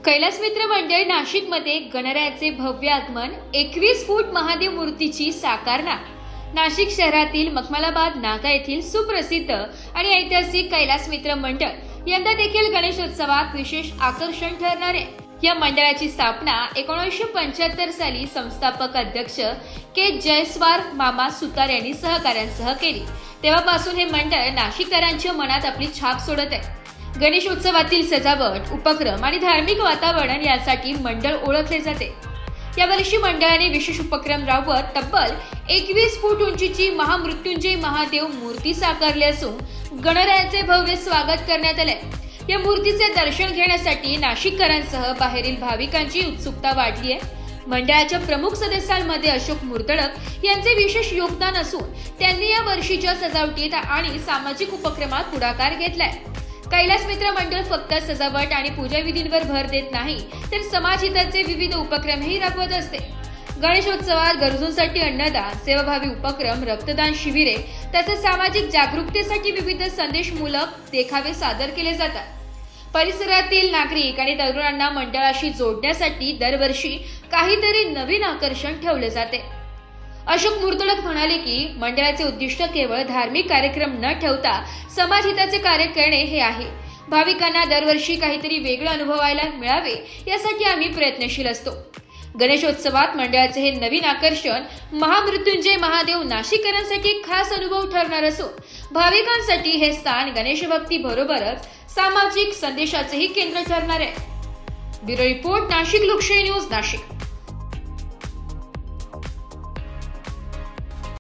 कैलास मित्र मंडळ नाशिकमध्ये गणरायाचे भव्य आगमन, 21 फूट महादेव मूर्तीची साकारना। नाशिक शहरातील मखमलाबाद नाका येथील सुप्रसिद्ध आणि ऐतिहासिक कैलास मित्र मंडळ यंदा देखील गणेशोत्सवात विशेष आकर्षण ठरणार आहे। या मंडळाची स्थापना 1975 साली संस्थापक अध्यक्ष के जयस्वार मामा सुतार यांनी सहकाऱ्यांसह केली। तेव्हापासून हे मंडळ नाशिककरांच्या मनात आपली छाप सोडत आहे। गणेशोत्सवातील सजावट, उपक्रम आणि धार्मिक वातावरण यासाठी मंडळ ओळखले जाते। यावर्षी मंडळाने विशेष उपक्रम राबवत तब्बल 21 फूट उंचीची महामृत्युंजय महादेव मूर्ती साकारली असून गणरायाचे भव्य स्वागत करण्यात आले। या मूर्तीचे दर्शन घेण्यासाठी नाशिककरांसह बाहेरील भाविकांची उत्सुकता वाढली आहे। मंडळाच्या प्रमुख सदस्यांमध्ये अशोक मुर्तडक यांचे विशेष योगदान असून त्यांनी या वर्षीच्या सजावटीत आणि सामाजिक उपक्रमात पुढाकार घेतलाय। कैलास मित्र मंडळ फक्त सजावट आणि पूजाविधींवर भर देत नाही, तर समाजहिताचे विविध उपक्रमही राबवत असते। गणेशोत्सवात गरजूंसाठी अन्नदान, सेवाभावी उपक्रम, रक्तदान शिबिरे तसेच सामाजिक जागरूकतेसाठी विविध संदेशमूलक देखावे सादर केले जातात। परिसरातील नागरिक आणि तरुणांना मंडळाशी जोडण्यासाठी दरवर्षी काहीतरी नवीन आकर्षण ठेवले जाते। अशोक मुर्तडक म्हणाले की मंडळाचे उद्दिष्ट केवळ धार्मिक कार्यक्रम न ठेवता समाजहिताचे कार्य करणे हे आहे। भाविकांना दरवर्षी काहीतरी वेगळे अनुभवायला मिळावे यासाठी आम्ही प्रयत्नशील असतो। गणेशोत्सवात मंडळाचे हे नवीन आकर्षण महामृत्युंजय महादेव नाशिककरांसाठी खास अनुभव ठरणार असून भाविकांसाठी हे स्थान गणेशभक्ती बरोबरच सामाजिक संदेशाचेही केंद्र ठरणार आहे। ब्युरो रिपोर्ट, नाशिक लोकशाही न्यूज, नाशिक।